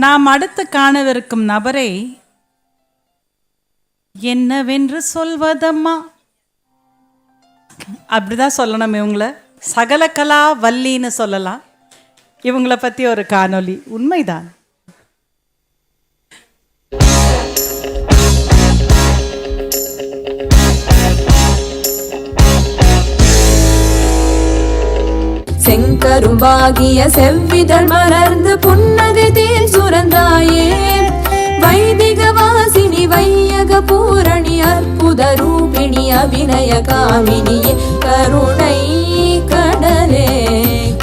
நாம் அடுத்து காணவிருக்கும் நபரை என்னவென்று சொல்வதம்மா, அப்படிதான் சொல்லணும். இவங்கள சகலகலா வல்லின்னு சொல்லலாம். இவங்கள பற்றி ஒரு காணொளி. உண்மைதான். செங்கரும்பாகிய செவ்விதழ் மலர்ந்து புன்னகை தேன் சுரந்தாயே, வைதிக வாசினி வையக பூரணி அற்புத ரூபிணி அபிநய காமினியே, கருணை கடலே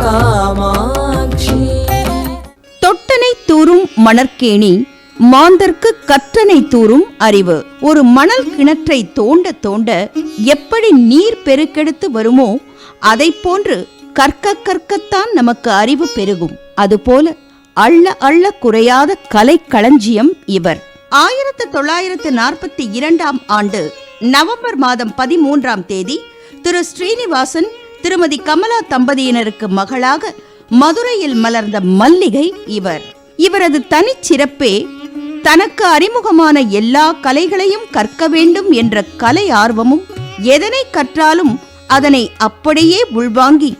காமாட்சி. தொட்டனை தூரும் மணற்கேணி மாந்தர்க்கு கற்றனை தூரும் அறிவு. ஒரு மணல் கிணற்றை தோண்ட தோண்ட எப்படி நீர் பெருக்கெடுத்து வருமோ அதை போன்று கற்க கற்கத்தான் நமக்கு அறிவு பெருகும். அதுபோல அள்ள அள்ள குறையாத கலை களஞ்சியம் இவர். 1942 ஆண்டு நவம்பர் மாதம் 13ஆம் தேதி திரு ஸ்ரீனிவாசன் திருமதி கமலா தம்பதியினருக்கு மகளாக மதுரையில் மலர்ந்த மல்லிகை இவர். இவரது தனிச்சிறப்பே தனக்கு அறிமுகமான எல்லா கலைகளையும் கற்க வேண்டும் என்ற கலை ஆர்வமும், எதனை கற்றாலும் அதனை அப்படியே உள்வாங்கி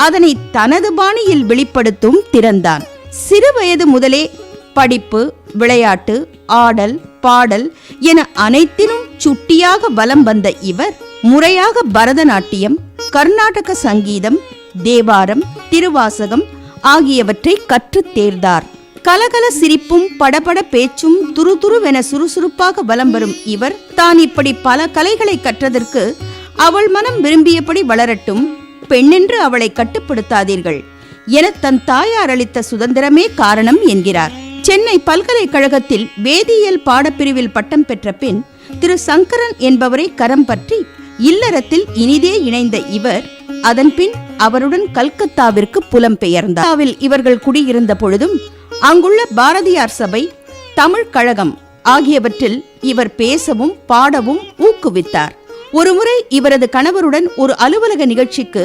அதனை தனது பாணியில் வெளிப்படுத்தும் திறன்தான். சிறு வயது முதலே படிப்பு, விளையாட்டு, ஆடல், பாடல் என அனைத்திலும் சுட்டியாக வலம் வந்த இவர் முறையாக பரதநாட்டியம், கர்நாடக சங்கீதம், தேவாரம், திருவாசகம் ஆகியவற்றை கற்றுத் தேர்ந்தார். கலகல சிரிப்பும் படபட பேச்சும் துருதுருவென சுறுசுறுப்பாக வலம் வரும் இவர் தான் இப்படி பல கலைகளை கற்றதற்கு அவள் மனம் விரும்பியபடி வளரட்டும், பெண்ணென்று அவளை கட்டுப்படுத்தாதீர்கள் என தன் தாயார் அளித்த சுதந்திரமே காரணம் என்கிறார். சென்னை பல்கலைக்கழகத்தில் வேதியியல் பாடப்பிரிவில் பட்டம் பெற்ற பின் திரு சங்கரன் என்பவரை கரம் பற்றி இல்லறத்தில் இனிதே இணைந்த இவர் அதன்பின் அவருடன் கல்கத்தாவிற்கு புலம்பெயர்ந்தார். இவர்கள் குடியிருந்த பொழுதும் அங்குள்ள பாரதியார் சபை, தமிழ் கழகம் ஆகியவற்றில் இவர் பேசவும் பாடவும் ஊக்குவித்தார். ஒருமுறை இவரது கணவருடன் ஒரு அலுவலக நிகழ்ச்சிக்கு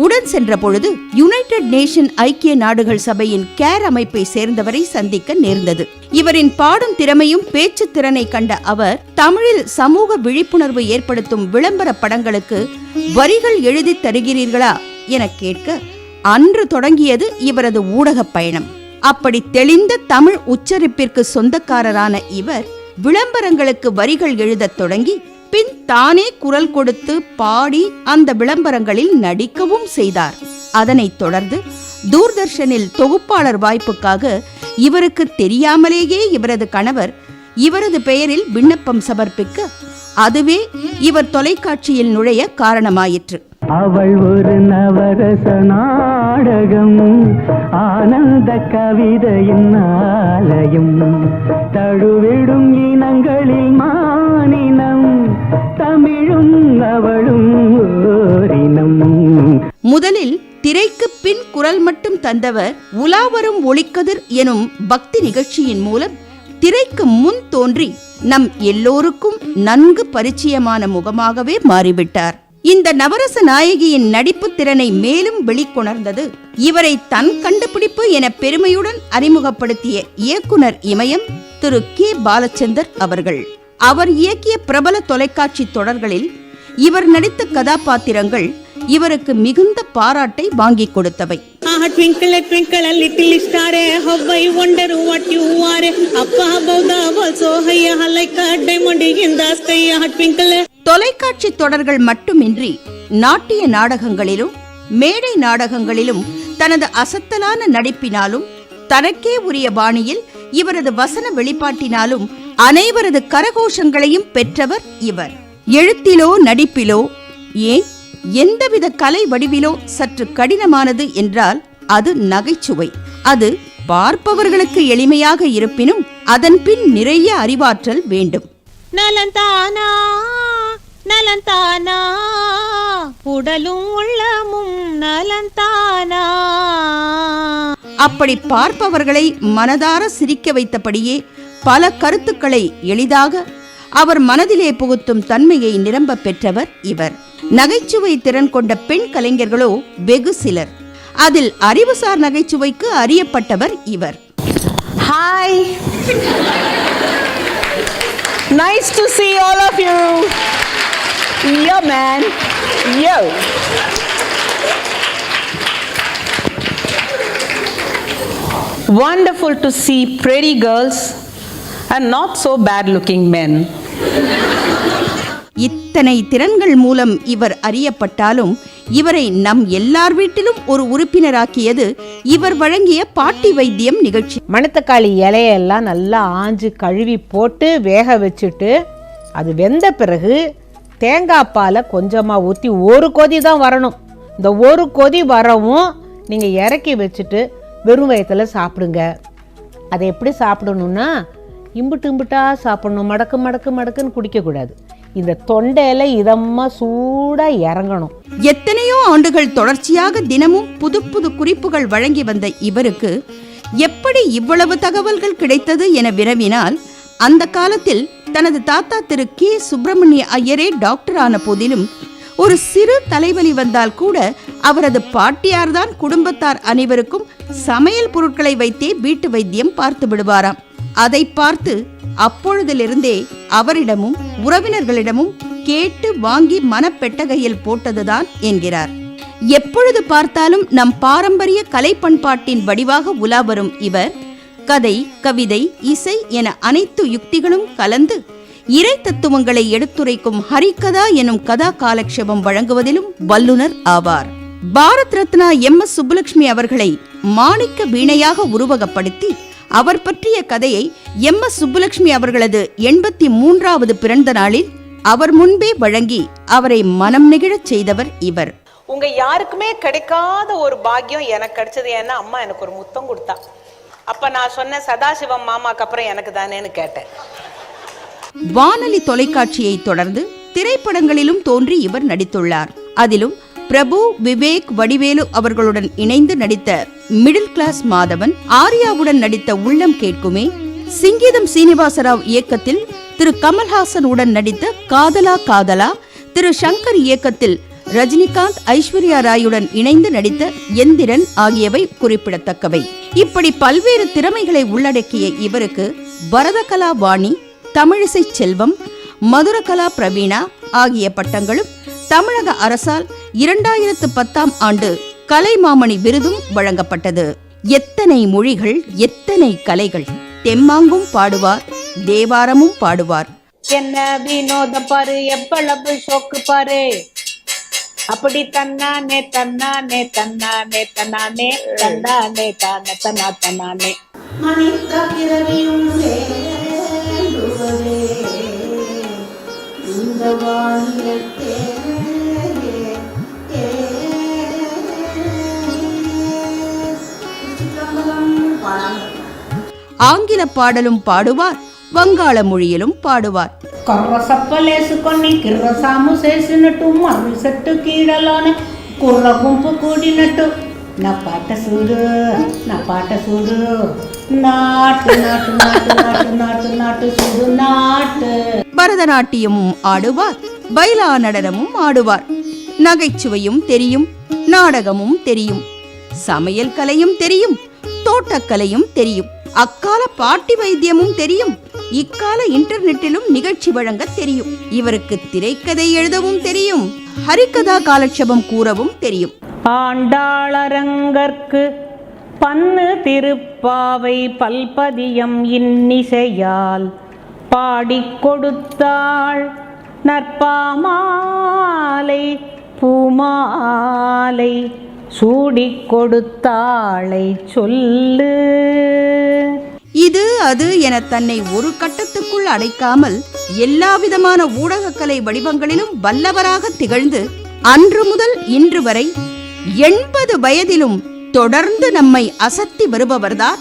உடன் சென்ற பொழுது யுனைடெட் நேஷன் ஐக்கிய நாடுகள் சபையின் கேர் அமைப்பை சேர்ந்தவரை சந்திக்க நேர்ந்தது. இவரின் பாடும் திறமையும் பேச்சு திறனை கண்ட அவர் தமிழில் சமூக விழிப்புணர்வு ஏற்படுத்தும் விளம்பர படங்களுக்கு வரிகள் எழுதி தருகிறீர்களா என கேட்க அன்று தொடங்கியது இவரது ஊடக பயணம். அப்படி தெளிந்த தமிழ் உச்சரிப்பிற்கு சொந்தக்காரரான இவர் விளம்பரங்களுக்கு வரிகள் எழுதத் தொடங்கி பின் தானே குரல் கொடுத்து பாடி அந்த விளம்பரங்களில் நடிக்கவும் செய்தார். அதனைத் தொடர்ந்து தூர்தர்ஷனில் தொகுப்பாளர் வாய்ப்புக்காக இவருக்கு தெரியாமலேயே இவரது கணவர் இவரது பெயரில் விண்ணப்பம் சமர்ப்பிக்க அதுவே இவர் தொலைக்காட்சியில் நுழைய காரணமாயிற்று. அவள் ஒரு நவரச நாடகம், ஆனந்த கவிதையின் ஆலயம், தழுவிடும் இனங்களில் மானினம், தமிழும் அவளும் ஓரினம். முதலில் திரைக்கு பின் குரல் மட்டும் தந்தவர் உலாவரும் ஒளிக்கதிர் எனும் பக்தி நிகழ்ச்சியின் மூலம் திரைக்கு முன் தோன்றி நம் எல்லோருக்கும் நன்கு பரிச்சயமான முகமாகவே மாறிவிட்டார். இந்த நவரச நாயகியின் நடிப்பு திறனை மேலும் வெளிக்கொணர்ந்தது இவரை தன் கண்டுபிடிப்பு என பெருமையுடன் அறிமுகப்படுத்திய இயக்குனர் இமயம் திரு கே பாலச்சந்தர் அவர்கள். அவர் இயக்கிய பிரபல தொலைக்காட்சி தொடர்களில் இவர் நடித்த கதாபாத்திரங்கள் இவருக்கு மிகுந்த பாராட்டை வாங்கி கொடுத்தவை. தொலைக்காட்சி தொடர்கள் மட்டுமின்றி நாட்டிய நாடகங்களிலும் மேடை நாடகங்களிலும் தனது அசத்தலான நடிப்பினாலும் தனக்கே உரிய பாணியில் இவரது வசன வெளிப்பாட்டினாலும் அனைவரது கரகோஷங்களையும் பெற்றவர் இவர். எழுத்திலோ நடிப்பிலோ ஏன் எந்தவித கலை வடிவிலோ சற்று கடினமானது என்றால் அது நகைச்சுவை. அது பார்ப்பவர்களுக்கு எளிமையாக இருப்பினும் அதன் பின் நிறைய அறிவாற்றல் வேண்டும். நலந்தானா நலந்தானா உடலும் உள்ளமும் நலந்தானா. அப்படி பார்ப்பவர்களை மனதார சிரிக்க வைத்தபடியே பல கருத்துக்களை எளிதாக அவர் மனதிலே புகுத்தும் தன்மையை நிரம்ப பெற்றவர் இவர். நகைச்சுவை திறன் கொண்ட பெண் கலைஞர்களோ வெகு சிலர். அதில் அறிவுசார் நகைச்சுவைக்கு அறியப்பட்டவர் இவர். Hi Nice to see all of you. Yo, man. Yo. Wonderful to see pretty girls and not so bad looking men. இத்தனை திறன்கள் மூலம் இவர் அறியப்பட்டாலும் இவரை நம் எல்லார் வீட்டிலும் ஒரு உறுப்பினராக்கியது இவர் வழங்கிய பாட்டி வைத்தியம் நிகழ்ச்சி. மணத்தக்காளி இலையெல்லாம் நல்லா ஆஞ்சு கழுவி போட்டு வேக வச்சுட்டு அது வெந்த பிறகு தேங்காய் பாலை கொஞ்சமாக ஊற்றி ஒரு கொதி தான் வரணும். இந்த ஒரு கொதி வரவும் நீங்கள் இறக்கி வச்சுட்டு வெறும் வயத்தில் சாப்பிடுங்க. அதை எப்படி சாப்பிடணுன்னா இம்புட்டாக சாப்பிடணும். மடக்கு மடக்கு மடக்குன்னு குடிக்கக்கூடாது. இந்த தொண்டையில இதமா சூடா இறங்கணும். எத்தனையோ ஆண்டுகள் தொடர்ச்சியாக தினமும் புது புது குறிப்புகள் வழங்கி வந்த இவருக்கு எப்படி இவ்வளவு தகவல்கள் கிடைத்தது என வினவினால், அந்த காலத்தில் தனது தாத்தா திரு கே சுப்பிரமணிய ஐயரே டாக்டர் ஆன போதிலும் ஒரு சிறு தலைவலி வந்தால் கூட அவரது பாட்டியார்தான் குடும்பத்தார் அனைவருக்கும் சமையல் பொருட்களை வைத்தே வீட்டு வைத்தியம் பார்த்து விடுவாராம். அதை பார்த்து அப்பொழுதிலிருந்தே அவரிடமும் உறவினர்களிடமும் கேட்டு வாங்கி மனப்பெட்டகையில் போட்டதுதான் என்கிறார். எப்பொழுது பார்த்தாலும் நம் பாரம்பரிய கலை பண்பாட்டின் வடிவாக உலா வரும் இவர் கதை, கவிதை, இசை என அனைத்து யுக்திகளும் கலந்து இறை தத்துவங்களை எடுத்துரைக்கும் ஹரிகதா எனும் கதா காலக்ஷேபம் வழங்குவதிலும் வல்லுனர் ஆவார். பாரத் ரத்னா MS சுப்புலட்சுமி அவர்களை மாணிக்க வீணையாக உருவகப்படுத்தி அவர் பற்றிய கதையை MS சுப்புலட்சுமி அவர்களது 83வது பிறந்த நாளில் அவர் முன்பே வழங்கி அவரை மனம் நெகிழச் செய்தவர் இவர். உங்க யாருக்குமே கிடைக்காத ஒரு பாக்கியம் எனக்கு கிடைச்சது. ஏன்னா அம்மா எனக்கு ஒரு முத்தம் கொடுத்தா. அப்ப நான் சொன்ன சதாசிவம் மாமாக்கு அப்புறம் எனக்கு தானேன்னு கேட்டேன். வானொலி தொலைக்காட்சியை தொடர்ந்து திரைப்படங்களிலும் தோன்றி இவர் நடித்துள்ளார். அதிலும் பிரபு, விவேக், வடிவேலு அவர்களுடன் இணைந்து நடித்த மிடில் கிளாஸ் மாதவன், ஆர்யாவுடன் நடித்த உள்ளம் கேட்குமே, சிங்கீதம் சீனிவாசராவ் இயக்கத்தில் திரு கமல்ஹாசன் உடன் நடித்த காதலா காதலா, திரு சங்கர் இயக்கத்தில் ரஜினிகாந்த், ஐஸ்வர்யா ராயுடன் இணைந்து நடித்த எந்திரன் ஆகியவை குறிப்பிடத்தக்கவை. இப்படி பல்வேறு திறமைகளை உள்ளடக்கிய இவருக்கு பரதகலா வாணி, தமிழிசை செல்வம், மதுரகலா பிரவீணா ஆகிய பட்டங்களும் தமிழக அரசால் 2010ஆம் ஆண்டு கலைமாமணி விருதும் வழங்கப்பட்டது. எத்தனை மொழிகள், எத்தனை கலைகள்! தெம்மாங்கும் பாடுவார், தேவாரமும் பாடுவார். என்ன வினோதம் பாரு, எவ்வளவு ஷோக்கு பாரு. அப்படி தன்னானே தன்னானே தன்னானே தன்னானே தன்னானே தானே தன்னா தன்னானே. ஆங்கில பாடலும் பாடுவார், வங்காள மொழியிலும் பாடுவார். కర్రసప్పలేసుకొని కిర్రసాము చేసినట్టు మర్రి చెట్టు కీడలోనే కుర్ర గుంపు కూడినట్టు నా పాట చూడు, నా పాట చూడు, நாட்டு நாட்டு நாட்டு நாட்டு நாட்டு நாட்டு சுடு நாட்டு. பரதநாட்டியமும் ஆடுவார், பைலா நடனமும் ஆடுவார். நகைச்சுவையும் தெரியும், நாடகமும் தெரியும், சமையல் கலையும் தெரியும், தோட்டக்கலையும் தெரியும், அக்கால பாட்டி வைத்தியமும் தெரியும், இக்கால இன்டர்நெட்டிலும் நிகழ்ச்சி வழங்க தெரியும். இவருக்கு திரைக்கதை எழுதவும் தெரியும், ஹரிகதா காலட்சேபம் கூறவும் தெரியும். ஆண்டாளரங்கற்கு பன்னு திருப்பாவை பல்பதியம் இன்னிசையால் பாடிக் கொடுத்தாள். நற்பாமாலை பூமாலை சூடிக் கொடுத்தாளை சொல்லு. இது அது என தன்னை ஒரு கட்டத்துக்குள் அடைக்காமல் எல்லாவிதமான ஊடகக்கலை வடிவங்களிலும் வல்லவராக திகழ்ந்து அன்று முதல் இன்று வரை 80 வயதிலும் தொடர்ந்து நம்மை அசத்தி வருபவர்தான்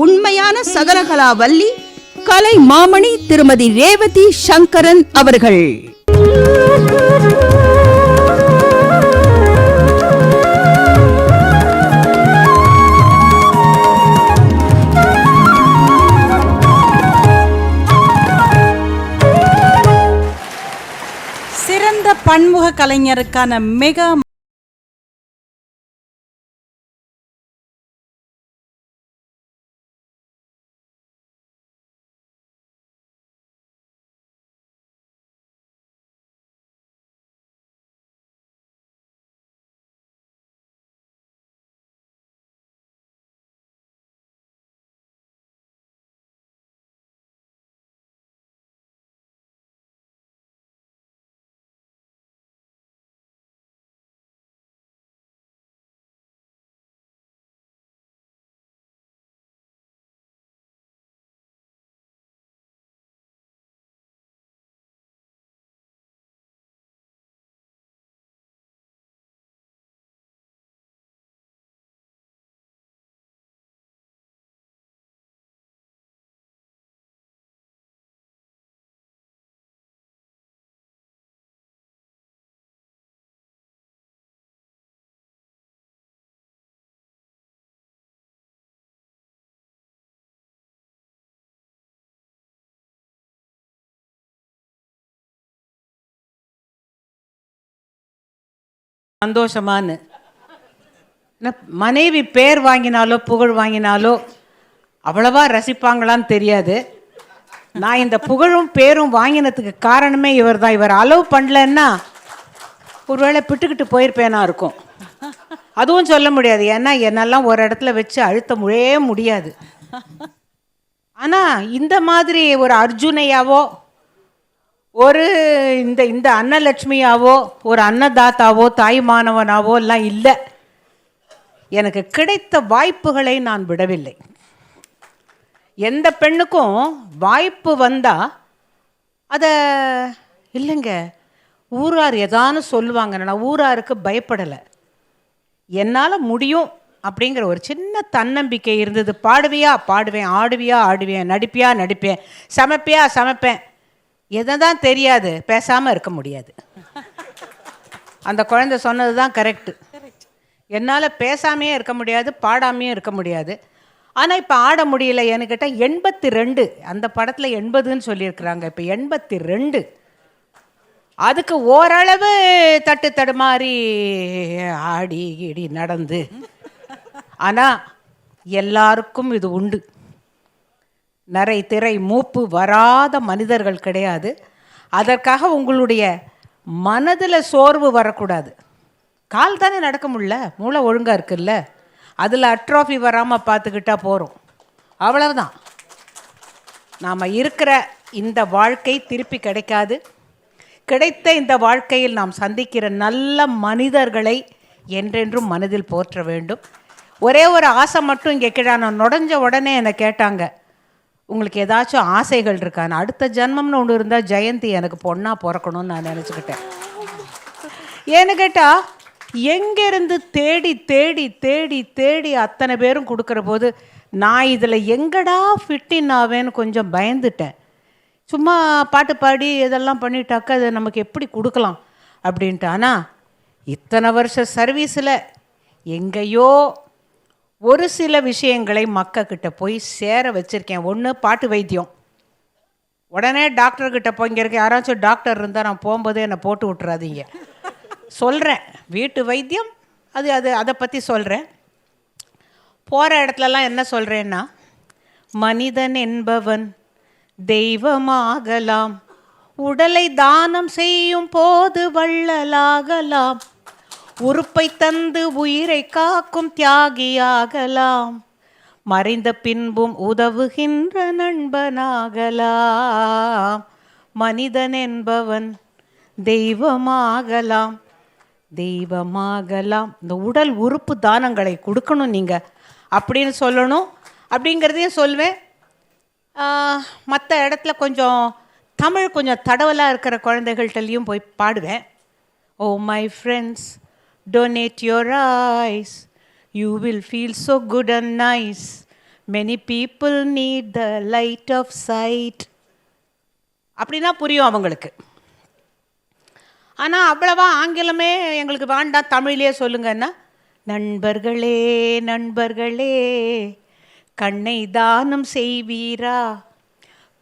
உண்மையான சகலகலா வல்லி, கலை மாமணி திருமதி ரேவதி சங்கரன் அவர்கள். சிறந்த பன்முக கலைஞருக்கான மெகா சந்தோஷமானு. மனைவி பேர் வாங்கினாலோ புகழ் வாங்கினாலோ அவ்வளவா ரசிப்பாங்களான்னு தெரியாது. நான் இந்த புகழும் பேரும் வாங்கினதுக்கு காரணமே இவர் தான். இவர் அலோவ் பண்ணலன்னா ஒருவேளை பிட்டுக்கிட்டு போயிருப்பேனா இருக்கும். அதுவும் சொல்ல முடியாது, ஏன்னா என்னெல்லாம் ஒரு இடத்துல வச்சு அழுத்த முடியாது. ஆனால் இந்த மாதிரி ஒரு அர்ஜுனையாவோ ஒரு இந்த அன்னலட்சுமியாவோ ஒரு அன்னதாத்தாவோ தாய்மானவனாவோ எல்லாம் இல்லை. எனக்கு கிடைத்த வாய்ப்புகளை நான் விடவில்லை. எந்த பெண்ணுக்கும் வாய்ப்பு வந்தால் அதை இல்லைங்க ஊரார் எதானு சொல்லுவாங்க, நான் ஊராருக்கு பயப்படலை. என்னால் முடியும் அப்படிங்கிற ஒரு சின்ன தன்னம்பிக்கை இருந்தது. பாடுவியா பாடுவேன், ஆடுவியா ஆடுவேன், நடிப்பியா நடிப்பேன், சமைப்பியா சமைப்பேன். எதை தான் தெரியாது, பேசாமல் இருக்க முடியாது. அந்த குழந்தை சொன்னது தான் கரெக்டு. என்னால் பேசாமையே இருக்க முடியாது, பாடாமையே இருக்க முடியாது. ஆனால் இப்போ ஆட முடியல. என்கிட்ட 82, அந்த படத்தில் 80ன்னு சொல்லியிருக்கிறாங்க, இப்போ 82. அதுக்கு ஓரளவு தட்டு தடுமாறி ஆடி இடி நடந்து. ஆனால் எல்லாருக்கும் இது உண்டு. நரை திரை மூப்பு வராத மனிதர்கள் கிடையாது. அதற்காக உங்களுடைய மனதில் சோர்வு வரக்கூடாது. கால் தானே நடக்க முடியல, மூளை ஒழுங்காக இருக்குல்ல, அதில் அட்ராஃபி வராமல் பார்த்துக்கிட்டா போகிறோம், அவ்வளவுதான். நாம் இருக்கிற இந்த வாழ்க்கை திருப்பி கிடைக்காது. கிடைத்த இந்த வாழ்க்கையில் நாம் சந்திக்கிற நல்ல மனிதர்களை என்றென்றும் மனதில் போற்ற வேண்டும். ஒரே ஒரு ஆசை மட்டும் இங்கே நான் நுழைஞ்ச உடனே என்னை கேட்டாங்க, உங்களுக்கு ஏதாச்சும் ஆசைகள் இருக்கான்னு. அடுத்த ஜென்மம்னு ஒன்று இருந்தால் ஜெயந்தி எனக்கு பொண்ணாக பிறக்கணும்னு நான் நினச்சிக்கிட்டேன். ஏன்னு கேட்டால் எங்கேருந்து தேடி தேடி தேடி தேடி அத்தனை பேரும் கொடுக்குற போது நான் இதில் எங்கடா ஃபிட்டின் ஆவேன்னு கொஞ்சம் பயந்துட்டேன். சும்மா பாட்டு பாடி இதெல்லாம் பண்ணிட்டாக்கா அதை நமக்கு எப்படி கொடுக்கலாம் அப்படின்ட்டு. ஆனால் இத்தனை வருஷ சர்வீஸில் எங்கேயோ ஒரு சில விஷயங்களை மக்கள்கிட்ட போய் சேர வச்சுருக்கேன். ஒன்று பாட்டு வைத்தியம். உடனே டாக்டர்கிட்ட போய் இங்கே இருக்க யாராச்சும் டாக்டர் இருந்தால் நான் போகும்போதே என்னை போட்டு விட்டுறாதீங்க சொல்கிறேன். வீட்டு வைத்தியம் அதை பற்றி சொல்கிறேன். போகிற இடத்துலலாம் என்ன சொல்கிறேன்னா, மனிதன் என்பவன் தெய்வமாகலாம், உடலை தானம் செய்யும் போது வள்ளலாகலாம், உறுப்பை தந்து உயிரை காக்கும் தியாகியாகலாம், மறைந்த பின்பும் உதவுகின்ற நண்பனாகலாம். மனிதன் என்பவன் தெய்வமாகலாம், தெய்வமாகலாம். இந்த உடல் உறுப்பு தானங்களை கொடுக்கணும் நீங்கள் அப்படின்னு சொல்லணும். அப்படிங்கிறதையும் சொல்வேன். மற்ற இடத்துல கொஞ்சம் தமிழ் கொஞ்சம் தடவலாக இருக்கிற குழந்தைகள்கிட்டையும் போய் பாடுவேன். Oh my friends, donate your eyes, you will feel so good and nice, many people need the light of sight. அப்படின்னா புரியும் அவங்களுக்கு. ஆனால் அவ்வளவா ஆங்கிலமே எங்களுக்கு வேண்டாம், தமிழ்லேயே சொல்லுங்கன்னா, நண்பர்களே நண்பர்களே கண்ணை தானம் செய்வீரா,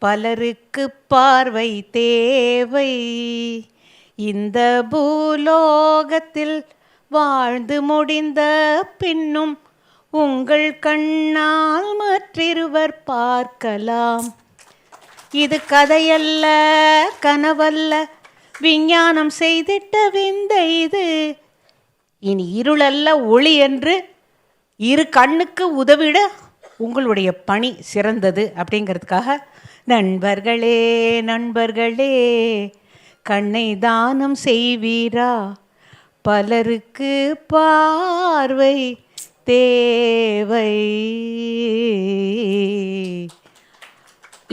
பலருக்கு பார்வை தேவை, இந்த பூலோகத்தில் வாழ்ந்து முடிந்த பின்னும் உங்கள் கண்ணால் மற்றிருவர் பார்க்கலாம். இது கதையல்ல கனவல்ல, விஞ்ஞானம் செய்திட்ட விந்தை இது. இனி இருளல்ல ஒளி என்று இரு கண்ணுக்கு உதவிட உங்களுடைய பணி சிறந்தது அப்படிங்கிறதுக்காக, நண்பர்களே நண்பர்களே கண்ணை தானம் செய்வீரா, பலருக்கு பார்வை தேவை.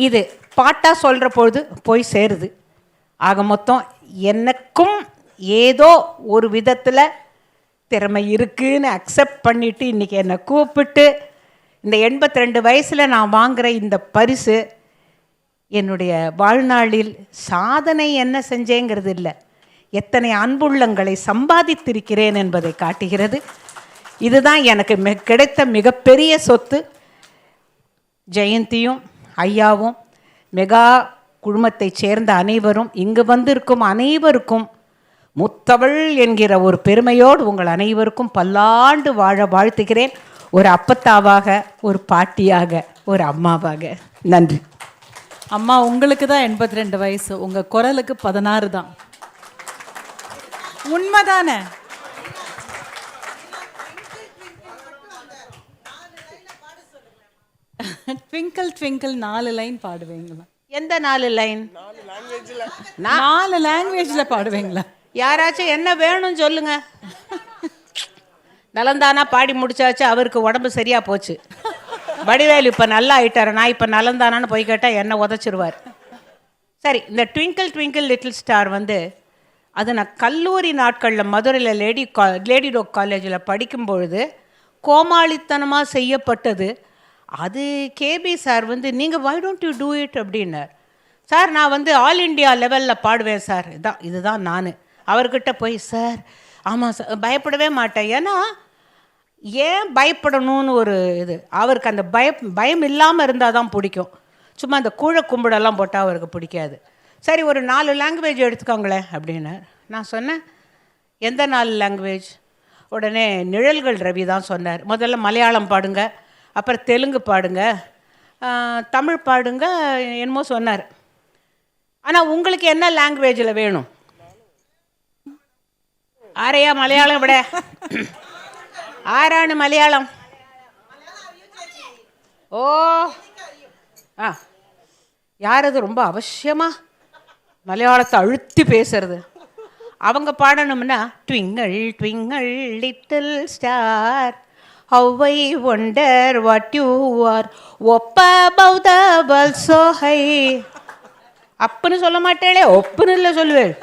இது பாட்டாக சொல்கிற பொழுது போய் சேருது. ஆக மொத்தம் எனக்கும் ஏதோ ஒரு விதத்தில் திறமை இருக்குன்னு அக்செப்ட் பண்ணிவிட்டு இன்றைக்கி என்னை கூப்பிட்டு இந்த 82 வயசில் நான் வாங்குகிற இந்த பரிசு என்னுடைய வாழ்நாளில் சாதனை என்ன செஞ்சேங்கிறது இல்லை, எத்தனை அன்புள்ளங்களை சம்பாதித்திருக்கிறேன் என்பதை காட்டுகிறது. இதுதான் எனக்கு கிடைத்த மிகப்பெரிய சொத்து. ஜெயந்தியும் ஐயாவும் மெகா குழுமத்தைச் சேர்ந்த அனைவரும் இங்கு வந்திருக்கும் அனைவருக்கும் முத்தவள் என்கிற ஒரு பெருமையோடு உங்கள் அனைவருக்கும் பல்லாண்டு வாழ வாழ்த்துகிறேன். ஒரு அப்பத்தாவாக, ஒரு பாட்டியாக, ஒரு அம்மாவாக. நன்றி. அம்மா உங்களுக்கு தான் 82 வயசு, உங்கள் குரலுக்கு 16 தான். உண்மைதானே? ட்விங்கிள் ட்விங்கிள் 4 லைன் பாடுவீங்களா? எந்த 4 லைன்? 4 லாங்குவேஜில் பாடுவீங்களா? யாராச்சும் என்ன வேணும்னு சொல்லுங்க. நலந்தானா பாடி முடிச்சாச்சு. அவருக்கு உடம்பு சரியா போச்சு. வடிவேலு இப்போ நல்லா ஆயிட்டாரு. நான் இப்போ நலந்தானான்னு போய் கேட்டால் என்ன உதச்சிருவார். சரி, இந்த ட்விங்கிள் ட்விங்கிள் லிட்டில் ஸ்டார் அது நான் கல்லூரி நாட்களில் மதுரையில் லேடி டாக் காலேஜில் படிக்கும் பொழுது கோமாளித்தனமாக செய்யப்பட்டது. அது கேபி சார் நீங்கள் why don't you do it அப்படின்னார். சார் நான் ஆல் இண்டியா லெவலில் பாடுவேன் சார், இதுதான் நான். அவர்கிட்ட போய் சார் ஆமாம் சார் பயப்படவே மாட்டேன். ஏன்னா ஏன் பயப்படணும்னு ஒரு இது அவருக்கு அந்த பயம் இல்லாமல் இருந்தால் தான் பிடிக்கும். சும்மா அந்த கூழ கும்பிடெல்லாம் போட்டால் அவருக்கு பிடிக்காது. சரி, ஒரு 4 லாங்குவேஜ் எடுத்துக்கோங்களேன் அப்படின்னார். நான் சொன்னேன் எந்த 4 லாங்குவேஜ்? உடனே நிழல்கள் ரவி தான் சொன்னார். முதல்ல மலையாளம் பாடுங்க, அப்புறம் தெலுங்கு பாடுங்க, தமிழ் பாடுங்க, என்னமோ சொன்னார். ஆனால் உங்களுக்கு என்ன லாங்குவேஜில் வேணும்? ஆரையா மலையாளம் விட ஆராണ് மலையாளம்? ஓ யார் அது ரொம்ப அவசியமாக மலையாளத்தை அழுத்தி பேசுறது? அவங்க பாடணும்னா twinkle twinkle little star how I wonder what you are up above the world so high. அப்புன்னு சொல்ல மாட்டேளே, ஒப்புன்னு இல்லை சொல்லுவேன்.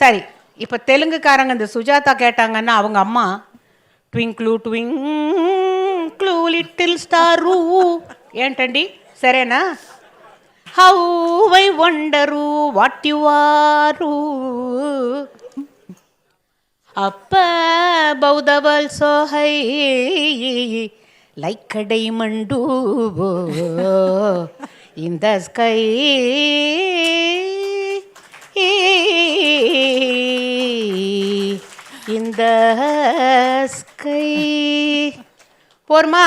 சரி, இப்போ தெலுங்குக்காரங்க இந்த சுஜாதா கேட்டாங்கன்னா அவங்க அம்மா ட்விங்க்ளூ ட்விங்க்ளூ லிட்டில் ஸ்டாரு ఏంటండి సరేనా? How I wonder what you are up above the world so high like a diamond in the sky இந்த ஸ்கை. போருமா?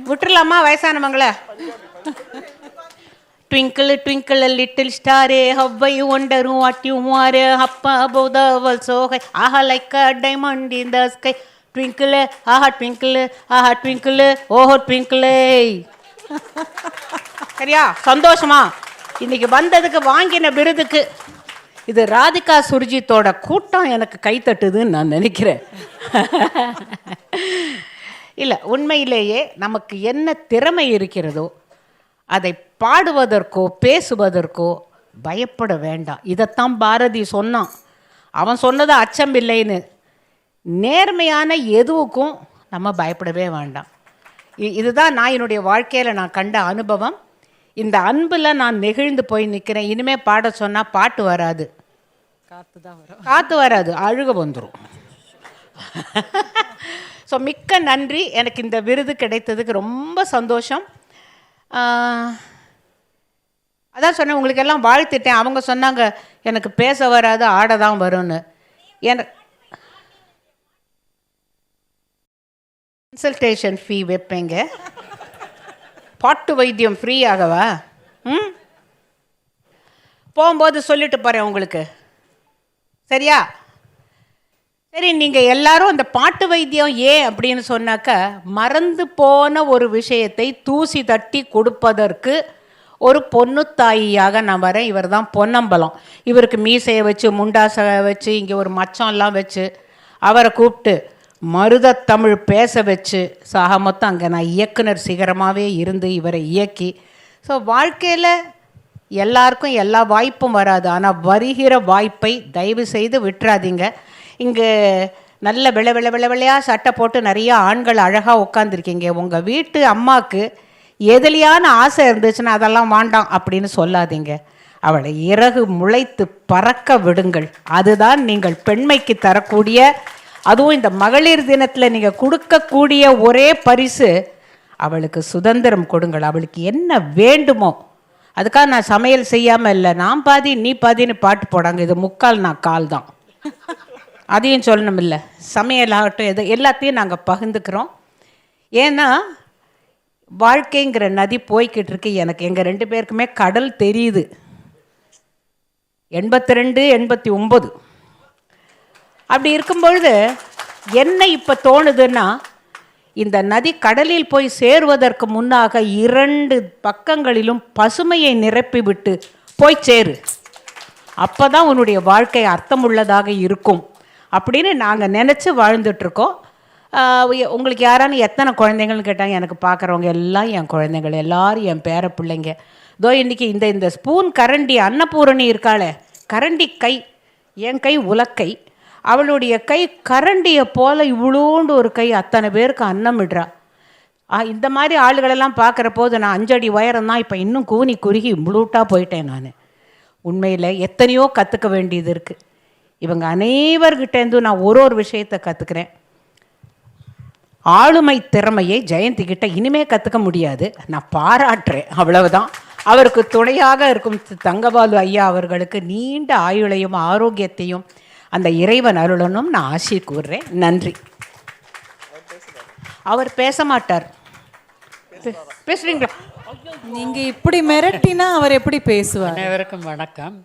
விட்டுறலாமா வயசானவங்கள? ட்விங்கிள் ட்விங்கிள் லிட்டில் ஸ்டாரே how I wonder what you are up above the world so high ஆஹா like a diamond in the sky twinkle ஆஹா twinkle ஓஹோ twinkle. சரியா? சந்தோஷமா? இன்னைக்கு வந்ததுக்கு வாங்கின விருதுக்கு இது ராதிகா சுர்ஜித்தோட கூட்டம் எனக்கு கைத்தட்டுதுன்னு நான் நினைக்கிறேன். இல்லை, உண்மையிலேயே நமக்கு என்ன திறமை இருக்கிறதோ அதை பாடுவதற்கோ பேசுவதற்கோ பயப்பட வேண்டாம். இதைத்தான் பாரதி சொன்னான். அவன் சொன்னது அச்சம் இல்லைன்னு. நேர்மையான எதுவுக்கும் நம்ம பயப்படவே வேண்டாம். இதுதான் நான் என்னுடைய வாழ்க்கையில் நான் கண்ட அனுபவம். இந்த அன்பில் நான் நெகிழ்ந்து போய் நிற்கிறேன். இனிமேல் பாட சொன்னால் பாட்டு வராது, காற்று வராது, அழுக வந்துடும். ஸோ மிக்க நன்றி. எனக்கு இந்த விருது கிடைத்ததுக்கு ரொம்ப சந்தோஷம். அதான் சொன்னேன், உங்களுக்கு எல்லாம் வாழ்த்துட்டேன். அவங்க சொன்னாங்க எனக்கு பேச வராது, ஆட தான் வரும்னு. கன்சல்டேஷன் ஃபீ வைப்பேங்க. பாட்டு வைத்தியம் ஃப்ரீ ஆகவா? போகும்போது சொல்லிட்டு போகிறேன் உங்களுக்கு. சரியா? சரி, நீங்கள் எல்லாரும் அந்த பாட்டு வைத்தியம் ஏன் அப்படின்னு சொன்னாக்கா, மறந்து போன ஒரு விஷயத்தை தூசி தட்டி கொடுப்பதற்கு ஒரு பொண்ணுத்தாயியாக நான் வரேன். இவர் தான் பொன்னம்பலம். இவருக்கு மீசையை வச்சு முண்டாசை வச்சு இங்கே ஒரு மச்சம்லாம் வச்சு அவரை கூப்பிட்டு மருதத்தமிழ் பேச வச்சு சாக மொத்தம் அங்கே நான் இயக்குனர் சிகரமாகவே இருந்து இவரை இயக்கி. ஸோ வாழ்க்கையில் எல்லாருக்கும் எல்லா வாய்ப்பும் வராது. ஆனால் வருகிற வாய்ப்பை தயவு செய்து விட்டுறாதீங்க. இங்கே நல்ல வெள்ளையாக சட்டை போட்டு நிறையா ஆண்கள் அழகாக உட்காந்துருக்கீங்க. உங்கள் வீட்டு அம்மாவுக்கு எதிலையான ஆசை இருந்துச்சுன்னா அதெல்லாம் வேண்டாம் அப்படின்னு சொல்லாதீங்க. அவளை இறகு முளைத்து பறக்க விடுங்கள். அதுதான் நீங்கள் பெண்மைக்கு தரக்கூடிய, அதுவும் இந்த மகளிர் தினத்தில் நீங்கள் கொடுக்கக்கூடிய ஒரே பரிசு, அவளுக்கு சுதந்திரம் கொடுங்கள். அவளுக்கு என்ன வேண்டுமோ அதுக்காக நான் சமையல் செய்யாமல் இல்லை, நான் பாதி நீ பாதின்னு பாட்டு போடாங்க, இது முக்கால் நான் கால் தான். அதையும் சொல்லணும் இல்லை, சமையலாகட்டும் எது எல்லாத்தையும் நாங்கள் பகிர்ந்துக்கிறோம். ஏன்னா வாழ்க்கைங்கிற நதி போய்கிட்டு இருக்கு. எனக்கு எங்கள் 2 பேருக்குமே கடல் தெரியுது. 82, 89 அப்படி இருக்கும்பொழுது என்ன இப்போ தோணுதுன்னா, இந்த நதி கடலில் போய் சேருவதற்கு முன்னாக 2 பக்கங்களிலும் பசுமையை நிரப்பிவிட்டு போய் சேரு, அப்போ தான் உன்னுடைய வாழ்க்கை அர்த்தமுள்ளதாக இருக்கும் அப்படின்னு நாங்கள் நினச்சி வாழ்ந்துட்டுருக்கோம். உங்களுக்கு யாரானு எத்தனை குழந்தைங்கள்னு கேட்டாங்க. எனக்கு பார்க்குறவங்க எல்லாம் என் குழந்தைங்கள், எல்லோரும் என் பேர பிள்ளைங்க. இதோ இன்றைக்கி இந்த ஸ்பூன் கரண்டி அன்னபூரணி இருக்காளே, கரண்டி கை, என் கை உலக்கை, அவளுடைய கை கரண்டியை போல் இவ்வளோண்டு ஒரு கை, அத்தனை பேருக்கு அன்னம் விடுறா. இந்த மாதிரி ஆளுகளெல்லாம் பார்க்குற போது நான் 5 அடி உயரம் தான், இப்போ இன்னும் கூனி குறுகி இவ்வளோட்டாக போயிட்டேன். நான் உண்மையில் எத்தனையோ கற்றுக்க வேண்டியது இருக்குது. இவங்க அனைவர்கிட்டேருந்து நான் ஒரு விஷயத்தை கற்றுக்கிறேன். ஆளுமை திறமையை ஜெயந்திக்கிட்ட இனிமே கற்றுக்க முடியாது, நான் பாராட்டுறேன், அவ்வளவுதான். அவருக்கு துணையாக இருக்கும் தங்கபாலு ஐயா அவர்களுக்கு நீண்ட ஆயுளையும் ஆரோக்கியத்தையும் அந்த இறைவன் அருளனும் நான் ஆசி கூறுறேன். நன்றி. அவர் பேச மாட்டார். பேசுறீங்களா? நீங்க இப்படி மிரட்டினா அவர் எப்படி பேசுவார்? அனைவருக்கும் வணக்கம்.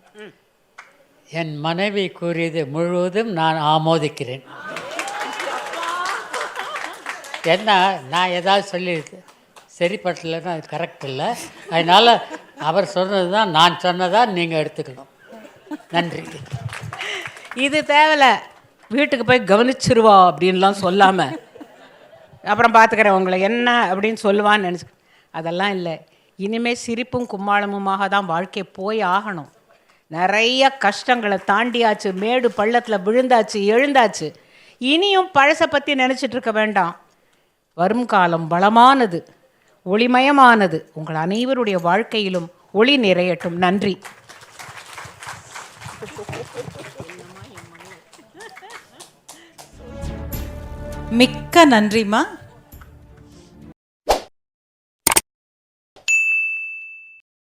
என் மனைவி கூறியது முழுவதும் நான் ஆமோதிக்கிறேன். என்ன நான் ஏதாவது சொல்லி சரிப்பட்டலைன்னா அது கரெக்ட் இல்லை. அதனால் அவர் சொன்னது தான் நான் சொன்னதா நீங்கள் எடுத்துக்கணும். நன்றி. இது தேவையில்ல, வீட்டுக்கு போய் கவனிச்சிருவா அப்படின்லாம் சொல்லாமல் அப்புறம் பார்த்துக்கிறேன் உங்களை என்ன அப்படின்னு சொல்லுவான்னு நினச்சி, அதெல்லாம் இல்லை. இனிமேல் சிரிப்பும் கும்மாளமுமாக தான் வாழ்க்கை போய் ஆகணும். நிறைய கஷ்டங்களை தாண்டியாச்சு, மேடு பள்ளத்தில் விழுந்தாச்சு, எழுந்தாச்சு. இனியும் பழசை பற்றி நினச்சிட்டு இருக்க வேண்டாம். வரும் காலம் பலமானது, ஒளிமயமானது. உங்கள் அனைவருடைய வாழ்க்கையிலும் ஒளி நிறையட்டும். நன்றி. மிக்க நன்றிம்மா.